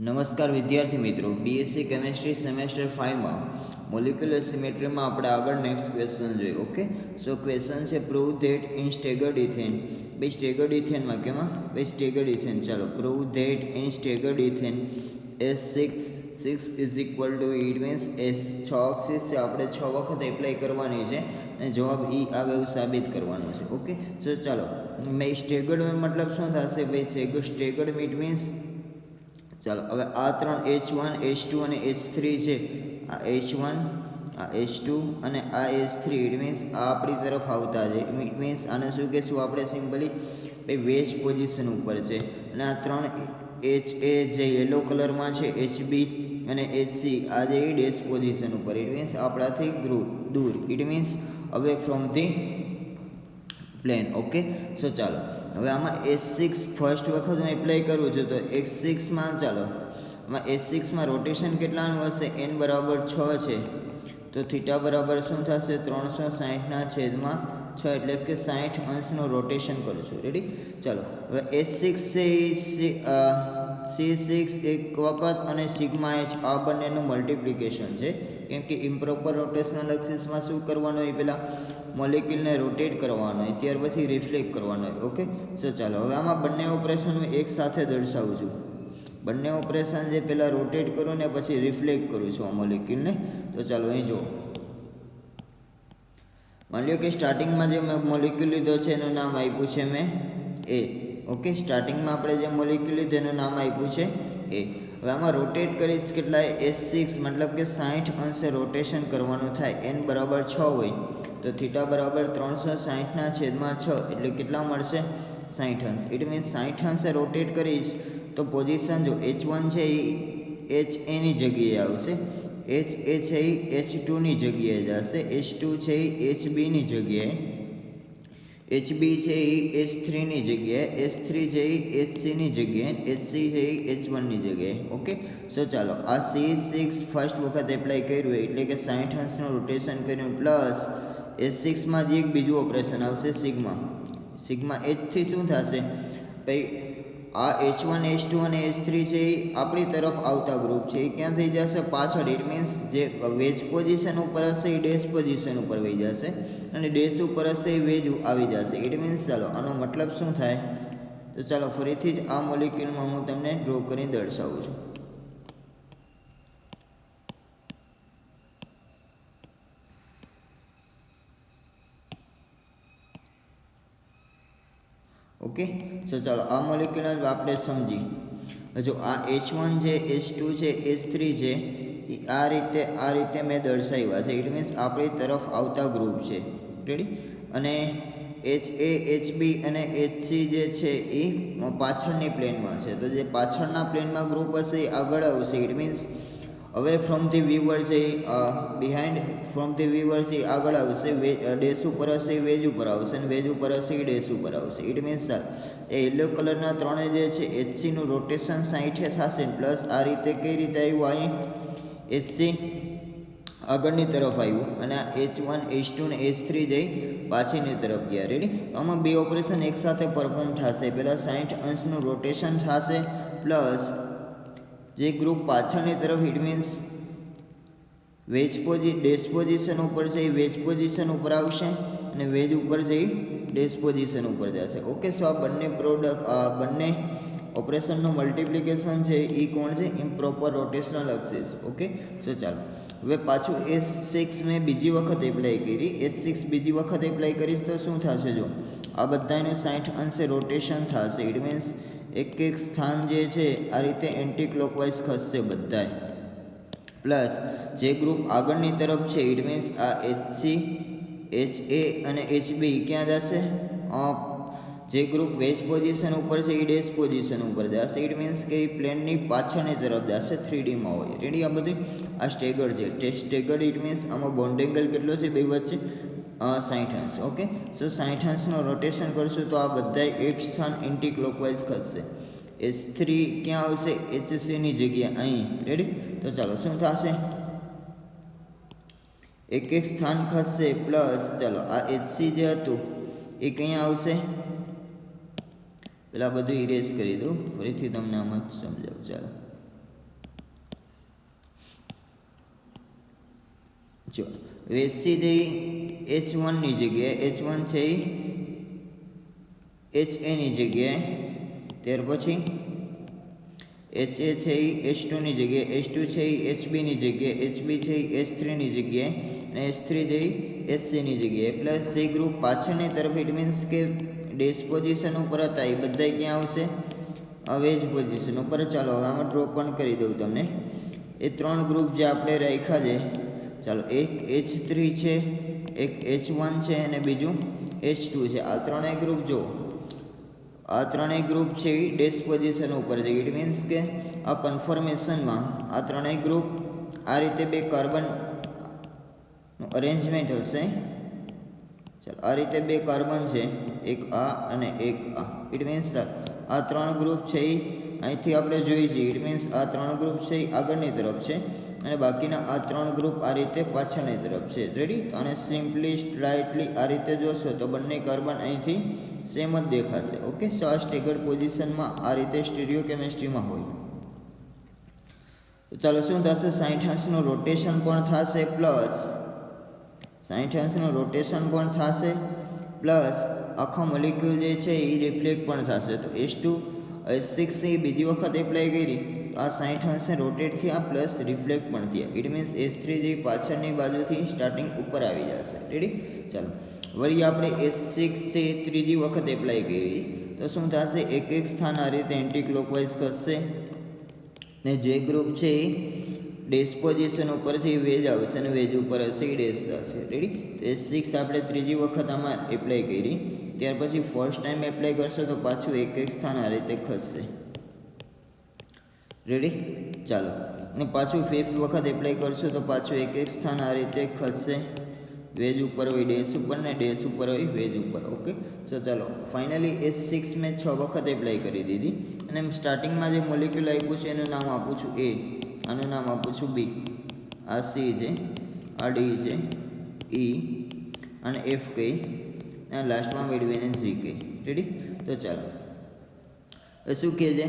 નમસ્કાર વિદ્યાર્થી મિત્રો, બીએસસી કેમેસ્ટ્રી સેમેસ્ટર 5માં મોલિક્યુલર સિમેટ્રીમાં આપણે આગળ નેક્સ્ટ ક્વેશ્ચન જોઈએ. ઓકે, સો ક્વેશ્ચન છે prove that in staggered ethane. ભાઈ સ્ટેગર્ડ ઇથેનમાં કેમાં ભાઈ સ્ટેગર્ડ ઇથેન. ચાલો, prove that in staggered ethane S6 is equal to, it means S6 ઓક્સિસ છે, આપણે 6 વખત એપ્લાય કરવાની છે અને જવાબ ઈ આવે એવું સાબિત કરવાનું છે. ઓકે, સો ચાલો, મેં સ્ટેગર્ડ મતલબ શું થશે ભાઈ? સ્ટેગર્ડ ઇટ મીન્સ ચાલો હવે આ ત્રણ H1 H2 અને H3 છે. આ H1 આ H2 અને આ H3 ઇટ મીન્સ આ આપણી તરફ આવતા છે. ઇટ મીન્સ આને શું કહેશું આપણે સિમ્પલી ભાઈ વેજ પોઝિશન ઉપર છે. અને આ ત્રણ HA જે યલો કલરમાં છે HB અને HC આ જે ડેશ પોઝિશન ઉપર, ઇટ મીન્સ આપણાથી દૂર, it means away from the plane. Okay, so ચાલો હવે આમાં S6 ફર્સ્ટ વખત હું એપ્લાય કરું છું તો S6માં ચાલો આમાં S6માં રોટેશન કેટલાનું હશે? n બરાબર 6 છે તો થીટા બરાબર શું થશે? 360/6 એટલે કે 60 અંશનું રોટેશન કરું છું. રેડી? ચાલો હવે S6 છે C6 એક વખત અને સિગ્મા H આ બંનેનું મલ્ટિપ્લિકેશન છે, કેમ કે ઇમ્પ્રોપર રોટેશનલ એક્સિસમાં શું કરવાનું હોય? પહેલાં મોલિક્યુલને રોટેટ કરવાનો હોય, ત્યાર પછી રિફ્લેક્ટ કરવાનો હોય. ઓકે, સો ચાલો હવે આમાં બંને ઓપરેશન હું એક સાથે દર્શાવું છું. બંને ઓપરેશન જે પહેલાં રોટેટ કરું ને પછી રિફ્લેક્ટ કરું છું આ મોલિક્યુલને. તો ચાલો અહીં જુઓ, માની લો કે સ્ટાર્ટિંગમાં જે મેં મોલિક્યુલ લીધો છે એનું નામ આપ્યું છે મેં A. ઓકે, સ્ટાર્ટિંગમાં આપણે જે મોલિક્યુલ લીધો એનું નામ આપ્યું છે A. હવે આમાં રોટેટ કરીશ કેટલાય? S6 મતલબ કે 60 અંશે રોટેશન કરવાનું થાય. n બરાબર 6 હોય તો થીટા બરાબર 360/6 એટલે કેટલા મળશે? 60 અંશ. ઇટ મીન્સ 60 અંશે રોટેટ કરીશ તો પોઝિશન જો H1 છે એ HA ની જગ્યાએ આવશે, HA છે એ H2 ની જગ્યાએ જશે, H2 છે એ HB ની જગ્યાએ, HB છે એ H3 ની જગ્યાએ, H3 છે એ HC ની જગ્યાએ, HC છે એ H1 ની જગ્યાએ. ઓકે, સો ચાલો આ C6 ફર્સ્ટ વખત એપ્લાય કર્યું એટલે કે 60 અંશનું રોટેશન કર્યું, પ્લસ S6માં જે એક બીજું ઓપરેશન આવશે સિગ્મા H થી શું થશે ભાઈ? આ H1 H2 અને H3 છે એ આપણી તરફ આવતા ગ્રુપ છે, એ ક્યાં થઈ જશે? પાછળ. ઇટ મીન્સ જે વેજ પોઝિશન ઉપર હશે એ ડેશ પોઝિશન ઉપર વહી જશે અને ડેશ ઉપર હશે એ વેજ આવી જશે. ઇટ મીન્સ ચાલો આનો મતલબ શું થાય? તો ચાલો ફરીથી જ આ મોલિક્યુલમાં હું તમને ડ્રો કરીને દર્શાવું છું. ઓકે, સો ચાલો આ મોલિક્યુલ આપણે સમજી. જો આ H1 છે, H2 છે, H3 છે, આ રીતે મેં દર્શાવ્યા છે. ઇટ મીન્સ આપણી તરફ આવતા ગ્રુપ છે. રેડી? અને HA HB અને HC જે છે એ પાછળની પ્લેનમાં છે, તો જે પાછળના પ્લેનમાં ગ્રુપ હશે એ આગળ આવશે. It means away from the વીવર છે બિહાઇન્ડ ફ્રોમ ધી વીવર છે આગળ આવશે, ડેશ ઉપર હશે વેજ ઉપર આવશે અને વેજ ઉપર હશે એ ડેશ ઉપર આવશે. It means sir A yellow કલરના ત્રણે જે છે HCનું રોટેશન 60 થશે, પ્લસ આ રીતે કઈ રીતે આવ્યું? અહીં HC આગળની તરફ આવ્યું અને આ H1 H2 અને H3 જઈ પાછળની તરફ ગયા. રેડી? આમાં બે ઓપરેશન એકસાથે પરફોર્મ થશે. પહેલાં 60 અંશનું રોટેશન થશે, પ્લસ જે ગ્રુપ પાછળની તરફ, ઇટ મીન્સ ડેશ પોઝિશન ઉપર છે એ વેજ પોઝિશન ઉપર આવશે અને વેજ ઉપર જઈ ડેશ પોઝિશન ઉપર જશે. ઓકે, સો આ બંને ઓપરેશનનું મલ્ટિપ્લિકેશન છે એ કોણ છે? Improper rotational axis. Okay, so ચાલો હવે પાછું S6 મેં બીજી વખત એપ્લાય કરી. S6 બીજી વખત એપ્લાય કરીશ તો શું થશે? જો આ બધાનું 60 અંશે રોટેશન થશે. ઇટ મીન્સ એક સ્થાન જે છે આ રીતે એન્ટી ક્લોકવાઇઝ ખસશે બધાય, પ્લસ જે ગ્રુપ આગળની તરફ છે ઇટ મીન્સ આ HC HA અને HB ક્યાં જશે? જે ગ્રુપ વેજ પોઝિશન ઉપર છે એ ડેશ પોઝિશન ઉપર જશે. ઇટ મીન્સ કે એ પ્લેનની પાછળની તરફ જશે, 3Dમાં હોય. રેડી? આ બધું આ સ્ટેગર્ડ છે. સ્ટેગર્ડ ઇટ મીન્સ આમાં બોન્ડ એંગલ કેટલો છે બે વચ્ચે? 60 અંશ. ઓકે, સો 60 અંશનું રોટેશન કરશું તો આ બધા એક સ્થાન એન્ટી ક્લોકવાઇઝ ખસશે. S3 ક્યાં આવશે? HC ની જગ્યાએ અહીં. રેડી? તો ચાલો શું થશે? એક સ્થાન ખસશે, પ્લસ ચાલો આ HC જે હતું એ ક્યાં આવશે? પેલા બધું ઇરેઝ કરી દઉં, ફરીથી તમને આમાં સમજાવું. ચાલો જો એસસી છે H1 ની જગ્યાએ H1 છે HA ની જગ્યાએ, ત્યાર પછી HA છે H2 ની જગ્યાએ, H2 છે HB ની જગ્યાએ, HB છે H3 ની જગ્યાએ અને H3 છે HC ની જગ્યાએ. પ્લસ C ગ્રુપ પાછળની તરફ, ઇટ મીન્સ કે ડેશ પોઝિશન ઉપર હતા એ બધા ક્યાં આવશે? વેજ પોઝિશન ઉપર. ચાલો હવે આમાં ડ્રો પણ કરી દઉં તમને. એ 3 ગ્રુપ જે આપણે રાખ્યા છે, ચાલો એક H3 છે, એક H1 છે અને બીજું H2 છે. આ ત્રણેય ગ્રુપ જો, આ ત્રણેય ગ્રુપ છે એ ડેશ પોઝિશન ઉપર છે. ઇટ મીન્સ કે આ કન્ફર્મેશનમાં આ ત્રણેય ગ્રુપ આ રીતે બે કાર્બનનું અરેન્જમેન્ટ હશે. ચાલો આ રીતે બે કાર્બન છે, એક આ અને એક આ. ઇટ મીન્સ આ 3 ગ્રુપ છે એ અહીંથી આપણે જોઈ છીએ. ઇટ મીન્સ આ 3 ગ્રુપ છે એ આગળની તરફ છે અને બાકીના આ 3 ગ્રુપ આ રીતે પાછળની તરફ છે. રેડી? અને સિમ્પલી સ્ટ્રાઇટલી આ રીતે જોશો તો બંને કાર્બન અહીંથી સેમ જ દેખાશે. ઓકે, સો આ સ્ટેગર્ડ પોઝિશનમાં આ રીતે સ્ટીરિયો કેમિસ્ટ્રીમાં હોય. તો ચાલો શું થશે? 60 અંશનું રોટેશન પણ થશે, પ્લસ 60 અંશનું રોટેશન પણ થશે, પ્લસ આખા મોલિક્યુલ જે છે એ રિફ્લેક્ટ પણ થશે. તો H2 H6 એ બીજી વખત એપ્લાય કરી, આ 60 અંશે રોટેટ થયા પ્લસ રિફ્લેક્ટ પણ થયા. ઇટ મીન્સ H3 જે પાછળની બાજુથી સ્ટાર્ટિંગ ઉપર આવી જશે. રેડી? ચાલો વળી આપણે H6 છે ત્રીજી વખત એપ્લાય કરી તો શું થશે? એક એક સ્થાન આ રીતે એન્ટી ક્લોકવાઇઝ ખસશે ને જે ગ્રુપ છે એ ડેશ પોઝિશન ઉપરથી વેજ આવશે અને વેજ ઉપર હશે એ ડેશ થશે. રેડી? તો H6 આપણે ત્રીજી વખત આમાં એપ્લાય કરી, ત્યાર પછી ફર્સ્ટ ટાઈમ એપ્લાય કરશો તો પાછું એક એક સ્થાન આ રીતે ખસશે. રેડી? ચાલો ને પાછું 5th વખત એપ્લાય કરશો તો પાછું એક એક સ્થાન આ રીતે ખસશે. વેજ ઉપર હોય ડેશ ઉપર ને ડેશ ઉપર હોય વેજ ઉપર. ઓકે, સો ચાલો ફાઇનલી H6 મેં 6 વખત એપ્લાય કરી દીધી અને સ્ટાર્ટિંગમાં જે મોલિક્યુલ આપ્યું છે એનું નામ આપું છું A, આનું નામ આપું છું B, આ C છે, આ D છે, E અને F કહી અને લાસ્ટમાં મેળવીને G કહી. રેડી? તો ચાલો શું કહે છે?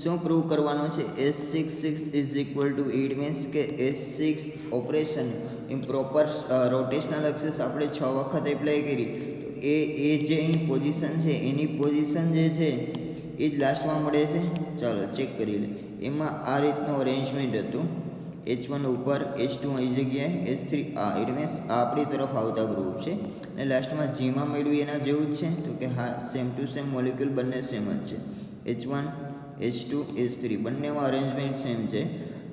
શું પ્રૂવ કરવાનું છે? H66 is equal to, it means કે H6 operation in proper rotational axis આપણે 6 વખત એપ્લાય કરી તો એ જે અહીં પોઝિશન છે એની પોઝિશન જે છે એ જ લાસ્ટમાં મળે છે. ચાલો ચેક કરી લે. એમાં આ રીતનું અરેન્જમેન્ટ હતું. H1 ઉપર, H2 અહીં જગ્યાએ, H3 આ. ઇટ મીન્સ આ આપણી તરફ આવતા ગ્રુપ છે અને લાસ્ટમાં જીમાં મેળવી એના જેવું જ છે. તો કે હા, સેમ ટુ સેમ મોલિક્યુલ બંને સેમ જ છે. H1, H2, H3 બંનેમાં અરેન્જમેન્ટ સેમ છે.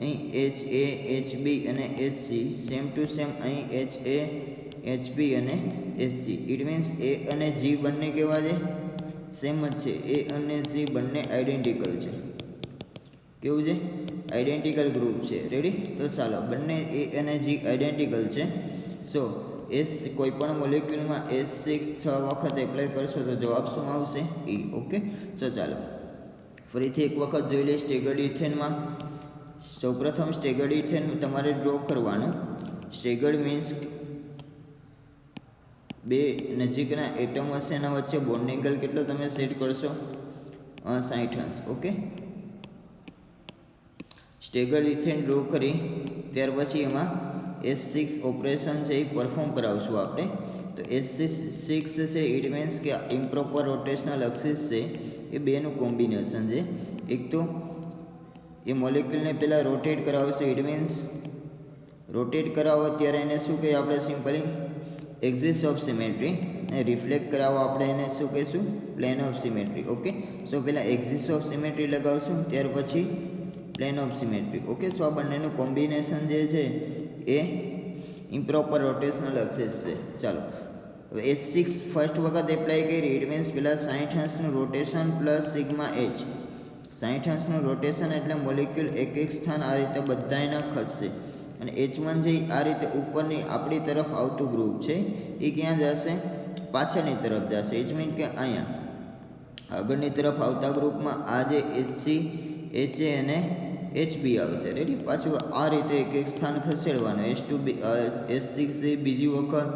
અહીં HA, HB અને HC સેમ ટુ સેમ અહીં HA, HB અને HC. ઇટ મીન્સ A અને G બંને કેવા છે? સેમ જ છે. A અને G બંને આઈડેન્ટિકલ છે. કેવું છે? આઈડેન્ટિકલ ગ્રુપ છે. રેડી? તો ચાલો બંને A અને G આઈડેન્ટિકલ છે. સો કોઈ પણ મોલિક્યુલમાં H6 6 વખત એપ્લાય કરશો તો જવાબ શું આવશે? E. ઓકે, સો ચાલો ફરીથી એક વખત જોઈ લઈએ. સ્ટેગર્ડ ઇથેનમાં સૌપ્રથમ સ્ટેગર્ડ ઇથેન તમારે ડ્રો કરવાનું. સ્ટેગર્ડ મીન્સ બે નજીકના એટમ હશે એના વચ્ચે બોન્ડ એંગલ કેટલો તમે સેટ કરશો? 60 અંશ. ઓકે, સ્ટેગર્ડ ઇથેન ડ્રો કરી ત્યાર પછી એમાં H6 ઓપરેશન છે એ પરફોર્મ કરાવશું આપણે. તો H6 છે ઇટ મીન્સ કે ઇમ્પ્રોપર રોટેશનલ એક્સિસ છે એ બેનું કોમ્બિનેશન છે. એક તો એ મોલિક્યુલને પહેલાં રોટેટ કરાવશે. ઇટ મીન્સ રોટેટ કરાવો ત્યારે એને શું કહીએ આપણે? Simply axis of symmetry. ને રિફ્લેક્ટ કરાવો આપણે એને શું કહીશું? Plane of symmetry. ઓકે, સો પહેલાં એક્સિસ ઓફ સિમેટ્રી લગાવશું ત્યાર પછી પ્લેન ઓફ સિમેટ્રી. ઓકે, સો આ બંનેનું કોમ્બિનેશન જે છે એ ઇમ્પ્રોપર રોટેશનલ એક્સિસ છે. ચાલો હવે H6 ફર્સ્ટ વખત એપ્લાય કરી. ઇટ મીન્સ પહેલાં 60 અંશનું રોટેશન પ્લસ સિગ્મા H. 60 અંશનું રોટેશન એટલે મોલિક્યુલ એક એક સ્થાન આ રીતે બધા એના ખસશે અને H1 છે આ રીતે ઉપરની આપણી તરફ આવતું ગ્રુપ છે એ ક્યાં જશે? પાછળની તરફ જશે. ઇટ મીન કે અહીંયા આગળની તરફ આવતા ગ્રુપમાં આ જે HC, HA અને HB આવશે. રેડી? પાછું આ રીતે એક એક સ્થાન ખસેડવાનું. H6 બીજી વખત,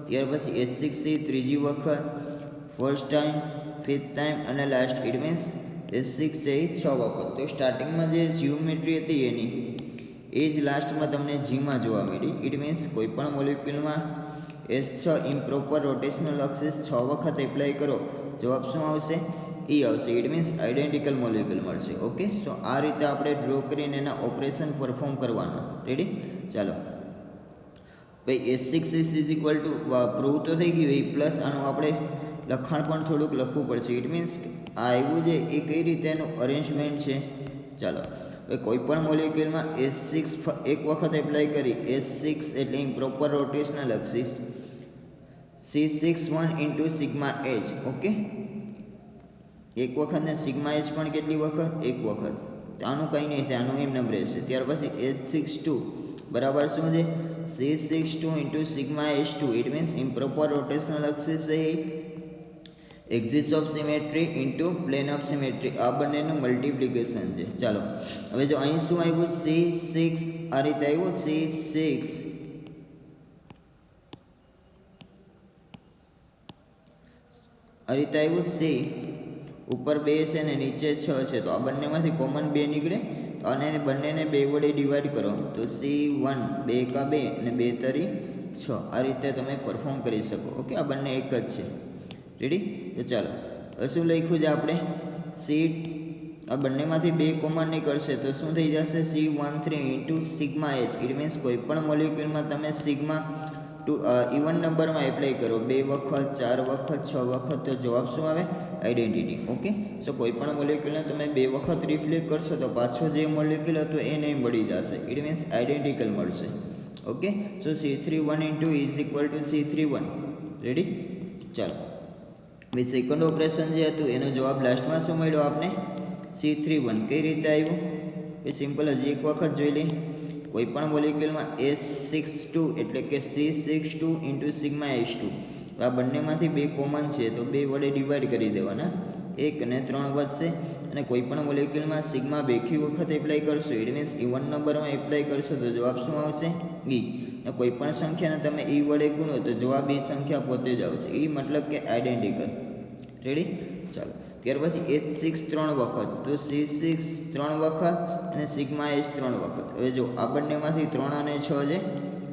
ત્યાર પછી H6 ત્રીજી વખત, ફર્સ્ટ ટાઈમ, 5th ટાઈમ અને લાસ્ટ. ઇટ મીન્સ H6 છે એ 6 વખત. તો સ્ટાર્ટિંગમાં જે જીઓમેટ્રી હતી એની એ જ લાસ્ટમાં તમને જીમાં જોવા મળી. ઇટ મીન્સ કોઈ પણ મોલિક્યુલમાં S6 ઇમ્પ્રોપર રોટેશનલ એક્સિસ 6 વખત એપ્લાય કરો, જવાબ શું આવશે? E આવશે. ઇટ મીન્સ આઇડેન્ટિકલ મોલિક્યુલ મળશે. ઓકે, સો આ રીતે આપણે ડ્રો કરીને એના ઓપરેશન પરફોર્મ કરવાના. રેડી? ચાલો ભાઈ S6 is equal to prove તો થઈ ગયું એ, પ્લસ આનું આપણે લખાણ પણ થોડુંક લખવું પડશે. ઇટ મીન્સ આ આવ્યું છે એ કઈ રીતે એનું અરેન્જમેન્ટ છે. ચાલો હવે કોઈ પણ મોલિક્યુલમાં S6 એક વખત એપ્લાય કરી, S6 એટલે improper rotational axis, C61 into sigma H. Okay, એક વખત ને સિગ્મા H પણ કેટલી વખત? એક વખત. તો આનું કંઈ નહીં થાય, આનું એમ નંબર રહેશે. ત્યાર પછી H62 બરાબર શું છે? C62 into sigma H2. It means improper rotational axis છે axis of symmetry into plane of symmetry, આ બંનેનું મલ્ટિપ્લિકેશન છે. ચાલો હવે જો અહીં શું આવ્યું? C6 આ રીતે આવ્યું. C6 આ રીતે આવ્યું. C ઉપર 2 છે ને નીચે 6 છે, તો આ બંનેમાંથી કોમન 2 નીકળે અને બંનેને 2 વડે ડિવાઈડ કરો તો C1 2 કા 2 અને 2 તરી 6. આ રીતે તમે પરફોર્મ કરી શકો. ઓકે, આ બંને એક જ છે. રેડી? તો ચાલો હવે શું લખ્યું છે આપણે? આ બંનેમાંથી 2 કોમન નીકળશે તો શું થઈ જશે? C13 into sigma H. It means કોઈ પણ મોલિક્યુલમાં તમે સિગ્મા ઇવન નંબરમાં એપ્લાય કરો, 2 વખત 4 વખત 6 વખત, તો જવાબ શું આવે? આઈડેન્ટિટી. ઓકે, સો કોઈ પણ મોલિક્યુલને તમે 2 વખત રિફ્લેક્ટ કરશો તો પાછો જે મોલિક્યુલ હતો એ નહીં મળી જશે. ઇટ મીન્સ આઈડેન્ટિકલ મળશે. Okay, so C31 into is equal to C31. Ready? ચાલો હવે સેકન્ડ ઓપરેશન જે હતું એનો જવાબ લાસ્ટમાં શું મળ્યો આપને? C31. કઈ રીતે આવ્યું એ સિમ્પલ હજી એક વખત જોઈ લઈએ. કોઈ પણ મોલિક્યુલમાં S62 એટલે કે C62 ઇન્ટુ સિગ્મા H2, આ બંનેમાંથી 2 કોમન છે તો 2 વડે ડિવાઈડ કરી દેવાના, 1 અને 3 વધશે. અને કોઈ પણ મોલિક્યુલમાં સિગ્મા 2 વખત એપ્લાય કરશો, ઇટ મીન્સ ઇવન નંબરમાં એપ્લાય કરશો તો જવાબ શું આવશે? E. અને કોઈ પણ સંખ્યાને તમે E વડે ગુણો તો જવાબ E સંખ્યા પોતે જ આવશે. E મતલબ કે આઈડેન્ટિકલ. રેડી? ચાલો ત્યાર પછી H6 3 વખત, તો C6 3 વખત અને સિગ્મા H 3 વખત. હવે જો આ બંનેમાંથી 3 અને 6 છે,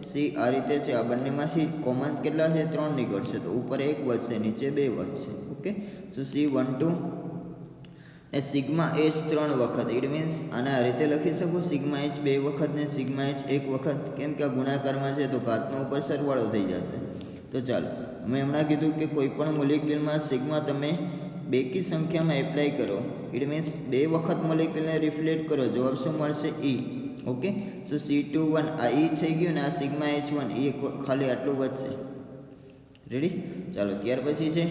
C આ રીતે છે, આ બંનેમાંથી કોમન કેટલા છે? 3 નીકળશે, તો ઉપર 1 વધશે, નીચે 2 વધશે. ઓકે, સો C12 ને સિગ્મા H 3 વખત. ઇટ મીન્સ આને આ રીતે લખી શકું, સિગ્મા H 2 વખત ને સિગ્મા H 1 વખત. કેમ કે આ ગુણાકારમાં છે તો ઘાતનો ઉપર સરવાળો થઈ જશે. તો ચાલો મેં હમણાં કીધું કે કોઈ પણ મોલિક્યુલમાં સિગ્મા તમે 2 કી સંખ્યામાં એપ્લાય કરો, ઇટ મીન્સ 2 વખત મોલિક્યુલને રિફ્લેક્ટ કરો, જવાબ શું મળશે? E. ઓકે, સો C21 આ E થઈ ગયું ને આ સિગ્મા H1 એ ખાલી આટલું વધશે. રેડી? ચાલો ત્યાર પછી છે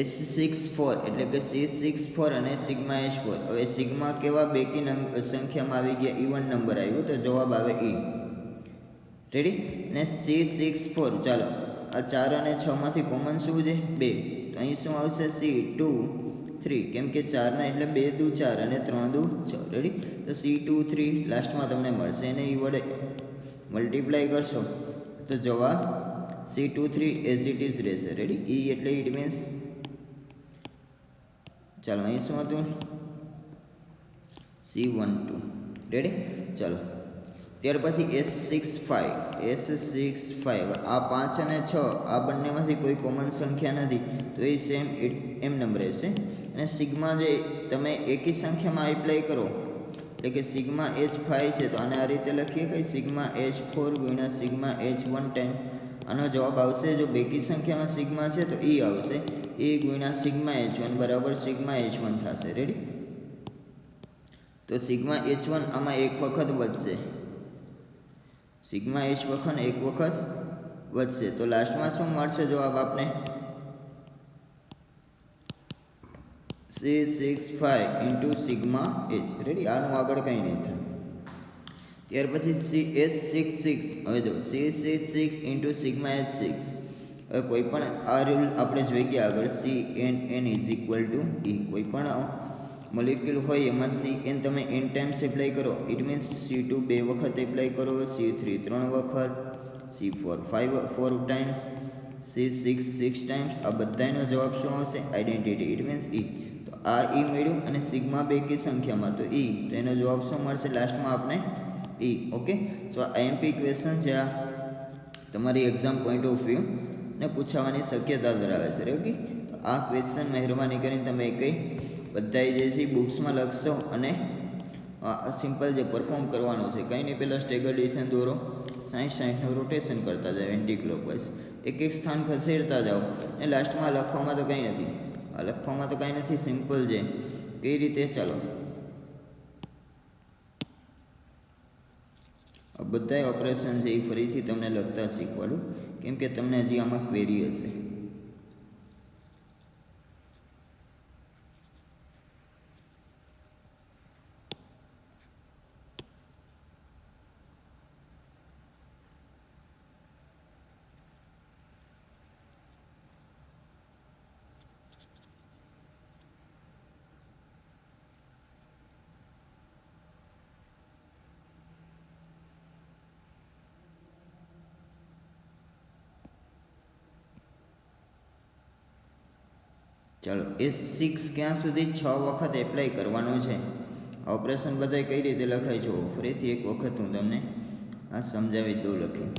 H64 એટલે કે C64 અને સિગ્મા H4. હવે સિગ્મા કેવા 2 કી સંખ્યામાં આવી ગયા, ઇવન નંબર આવ્યું, તો જવાબ આવે E. રેડી? ને C64 ચાલો આ 4 અને 6 માંથી કોમન શું છે? 2, તો અહીં શું આવશે? C23. કેમ કે 4 ને એટલે 2 દુ 4 અને 3 દુ 6. રેડી? તો C23 લાસ્ટમાં તમને મળશે અને E વડે મલ્ટીપ્લાય કરશો તો જવાબ C23 એઝ ઇટ ઇઝ રહેશે. રેડી? E એટલે ઇટ મીન્સ ચાલો અહીં શું હતું? C12. રેડી? ચાલો ત્યાર પછી S65 આ 5 અને 6 આ બંનેમાંથી કોઈ કોમન સંખ્યા નથી તો એ સેમ એમ નંબર રહેશે. અને સિગ્મા જે તમે એકી સંખ્યામાં એપ્લાય કરો એટલે કે સિગ્મા H5 છે તો આને આ રીતે લખીએ કે સિગ્મા H4 ગુણ્યા સિગ્મા H1 ટાઈમ્સ. આનો જવાબ આવશે, જો બેકી સંખ્યામાં સિગ્મા છે તો E આવશે, E ગુણ્યા સિગ્મા H1 બરાબર સિગ્મા H1 થશે. રેડી? તો સિગ્મા H1 આમાં એક વખત વધશે, સિગ્મા H વખત એક વખત વધશે, તો લાસ્ટમાં શું મળશે જવાબ આપને? C65 into sigma H. Ready? આનું આગળ કંઈ નહીં થાય. ત્યાર પછી S66. હવે જો C66 ઇન્ટુ સિગ્મા H6. હવે કોઈ પણ આ રૂલ આપણે જોઈ ગયા આગળ, CNN is equal to E. કોઈ પણ મોલિક્યુલ હોય એમાં CN તમે n ટાઈમ્સ એપ્લાય કરો, ઇટ મીન્સ C2 2 વખત એપ્લાય કરો, C3 3 વખત, C4 4 ટાઈમ્સ, C6 6 ટાઈમ્સ. આ બધાનો જવાબ શું આવશે? આઈડેન્ટિટી. It means E. આ E મળ્યું અને સિગ્મા 2 કી સંખ્યામાં તો E, તો એનો જવાબ શું મળશે લાસ્ટમાં આપણે? ઈ. ઓકે, સો આઈએમપી ક્વેશ્ચન છે આ, તમારી એક્ઝામ પોઈન્ટ ઓફ વ્યૂ ને પૂછાવાની શક્યતા ધરાવે છે. ઓકે, તો આ ક્વેશ્ચન મહેરબાની કરીને તમે કંઈ બધાય જે છે બુક્સમાં લખશો અને સિમ્પલ જે પરફોર્મ કરવાનું છે, કંઈ નહીં, પહેલાં સ્ટેગર ડિવિઝન દોરો, 60-60નું રોટેશન કરતા જાઓ એન્ટી ક્લોકવાઇઝ, એક એક સ્થાન ખસેડતા જાઓ અને લાસ્ટમાં લખવામાં તો કંઈ નથી, આ લખવામાં તો કાંઈ નથી, સિમ્પલ છે. કઈ રીતે? ચાલો આ બધાય ઓપરેશન છે એ ફરીથી તમને લખતા શીખવાડું, કેમ કે તમને હજી આમાં ક્વેરી હશે. ચાલો, S6 ક્યાં સુધી 6 વખત એપ્લાય કરવાનું છે. આ ઓપરેશન બધાય કઈ રીતે લખાય છે ફરીથી એક વખત હું તમને આ સમજાવી દઉં લખી,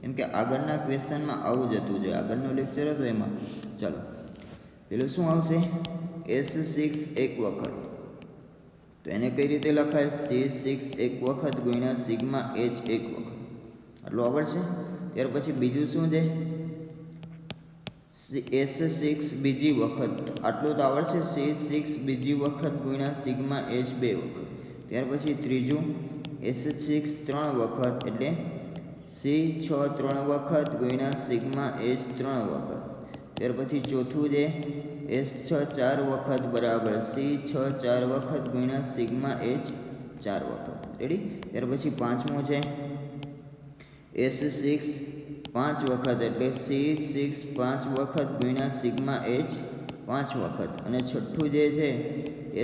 કેમ કે આગળના ક્વેશ્ચનમાં આવું જ હતું, જો આગળનું લેક્ચર હતું એમાં. ચાલો, પેલું શું આવશે? S6 એક વખત, તો એને કઈ રીતે લખાય? C6 એક વખત ગુણ્યા સિગ્મા H એક વખત, આટલું આવડશે. ત્યાર પછી બીજું શું છે? S6 બીજી વખત, આટલું તો આવડશે. C6 બીજી વખત ગુણ્યા સિગ્મા H બે વખત. ત્યાર પછી ત્રીજું S6 ત્રણ વખત, એટલે C6 ત્રણ વખત ગુણ્યા સિગ્મા H ત્રણ વખત. ત્યાર પછી ચોથું છે S6 ચાર વખત બરાબર C6 ચાર વખત ગુણ્યા સિગ્મા H ચાર વખત. રેડી? ત્યાર પછી પાંચમું છે S6 પાંચ વખત, એટલે C6 પાંચ વખત ગુણ્યા સિગ્મા H પાંચ વખત. અને છઠ્ઠું જે છે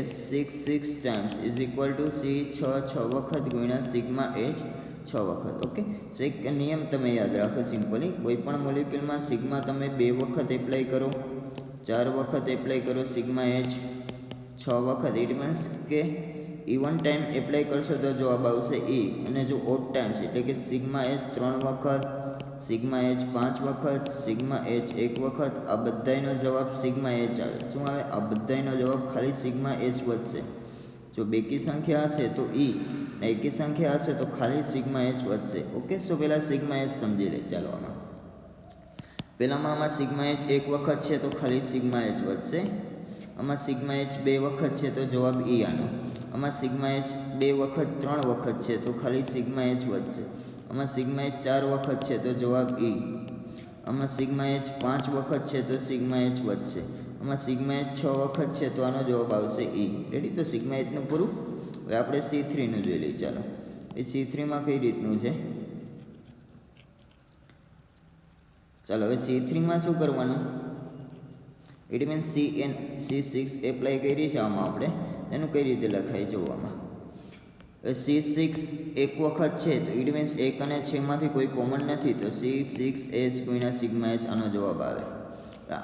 S6 6 times is equal to C6 છ વખત ગુણ્યા સિગ્મા H છ વખત. ઓકે, સો એક નિયમ તમે યાદ રાખો સિમ્પલી, કોઈ પણ મોલિક્યુલમાં સિગ્મા તમે બે વખત એપ્લાય કરો, ચાર વખત એપ્લાય કરો સિગ્મા H છ વખત, ઇટ મીન્સ કે ઇવન ટાઈમ એપ્લાય કરશો તો જવાબ આવશે E, અને જો ઓડ ટાઈમ્સ એટલે કે સિગ્મા H ત્રણ વખત, સિગ્મા H પાંચ વખત, સિગ્મા H એક વખત, આ બધાયનો જવાબ સિગ્મા H આવે. શું આવે? આ બધાયનો જવાબ ખાલી સિગ્મા H વધશે. જો બેકી સંખ્યા હશે તો E, ને એકી સંખ્યા હશે તો ખાલી સિગ્મા H વધશે. ઓકે, સો પહેલાં સિગ્મા H સમજી લે. ચાલો, આમાં સિગ્મા H એક વખત છે તો ખાલી સિગ્મા H વધશે. આમાં સિગ્મા H બે વખત છે તો જવાબ E આનો. આમાં સિગ્મા H બે વખત ત્રણ વખત છે તો ખાલી સિગ્મા H વધશે. આમાં સિગ્મા H ચાર વખત છે તો જવાબ E. આમાં સિગ્મા H પાંચ વખત છે તો સિગ્મા H વધશે. આમાં સિગ્મા H છ વખત છે તો આનો જવાબ આવશે E. રેડી? તો સિગ્મા Hનું પૂરું. હવે આપણે C3નું જોઈ લઈએ. ચાલો, એ C3માં કઈ રીતનું છે? ચાલો, હવે C3માં શું કરવાનું? ઇટ મીન્સ C6 એપ્લાય કરી છે આમાં આપણે, એનું કઈ રીતે લખાય જોવામાં. C6 એક વખત છે તો ઇટ મીન્સ 1 અને 6 માંથી કોઈ કોમન નથી, તો C6H ગુણ્યા સિગ્મા H આનો જવાબ આવે.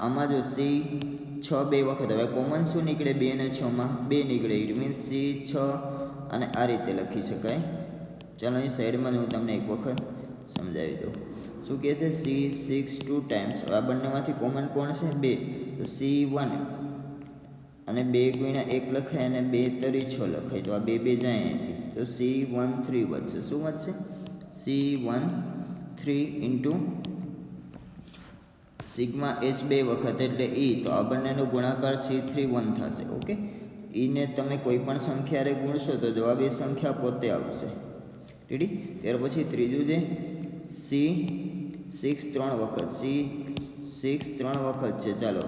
આમાં જો C6 બે વખત, હવે કોમન શું નીકળે? 2 અને 6 માં 2 નીકળે, ઇટ મીન્સ C6 અને આ રીતે લખી શકાય. ચાલો, અહીં સાઈડમાં હું તમને એક વખત સમજાવી દઉં. શું કહે છે? C6 ટુ ટાઈમ્સ, આ બંનેમાંથી કોમન કોણ છે? 2, તો C1 અને 2 ગુણ્યા 1 લખાય અને 2 તરી 6 લખાય, તો આ 2 2 જાય અહીંથી, તો C13 વધશે. શું વધશે? C13 ઇન્ટુ સિગ્મા H બે વખત એટલે E, તો આ બંનેનો ગુણાકાર C31 થશે. ઓકે, E ને તમે કોઈ પણ સંખ્યારે ગુણશો તો જવાબ એ સંખ્યા પોતે આવશે. રેડી? ત્યાર પછી ત્રીજું છે C6 ત્રણ વખત, C6 ત્રણ વખત છે. ચાલો,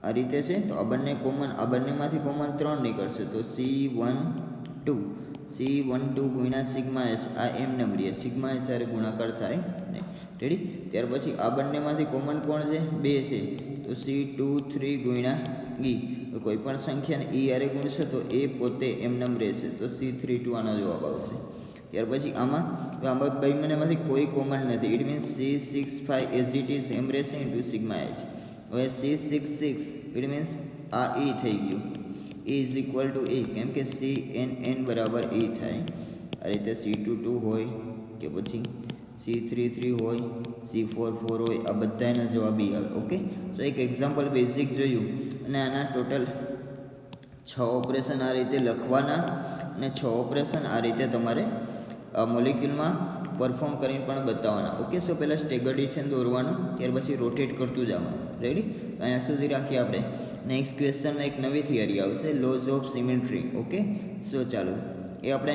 આ રીતે છે, તો આ બંને કોમન, આ બંનેમાંથી કોમન 3 નીકળશે, તો C12 ગુણ્યા સિગ્મા H, આ એમ નમ રહે, સિગ્મા H જ્યારે ગુણાકાર થાય નહીં. રેડી? ત્યાર પછી આ બંનેમાંથી કોમન કોણ છે? 2 છે, તો C23 ગુણ્યા E, તો કોઈ પણ સંખ્યાને E યારે ગુણશો તો એ પોતે એમ નમ રહેશે, તો C32 આનો જવાબ આવશે. ત્યાર પછી આમાં બંનેમાંથી કોઈ કોમન નથી, it means C65 as it is એમ રહેશે ઇન્ટુ સિગ્મા H. હવે C66 ઇટ મીન્સ આ E થઈ ગયું, E is equal to E, કેમ કે CNN બરાબર E થાય. આ રીતે C2 હોય કે પછી C3 હોય, C4 હોય, આ બધાના જવાબ બી આવે. ઓકે, સો એક એક્ઝામ્પલ બેઝિક જોયું અને આના ટોટલ 6 ઓપરેશન આ રીતે લખવાના અને 6 ઓપરેશન આ રીતે તમારે મોલિક્યુલમાં પરફોર્મ કરીને પણ બતાવવાના. ઓકે, સો પહેલાં સ્ટેગર્ડિશન દોરવાનું, ત્યાર પછી રોટેટ કરતું જવાનું. રેડી? અહીંયા સુધી રાખીએ આપણે. નેક્સ્ટ ક્વેશ્ચનમાં એક નવી થિયરી આવશે, lose of symmetry. Okay, so ચાલો એ આપણે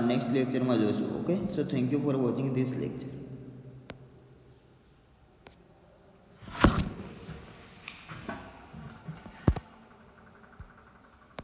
નેક્સ્ટ લેક્ચરમાં જોઈશું. Okay, so thank you for watching this lecture.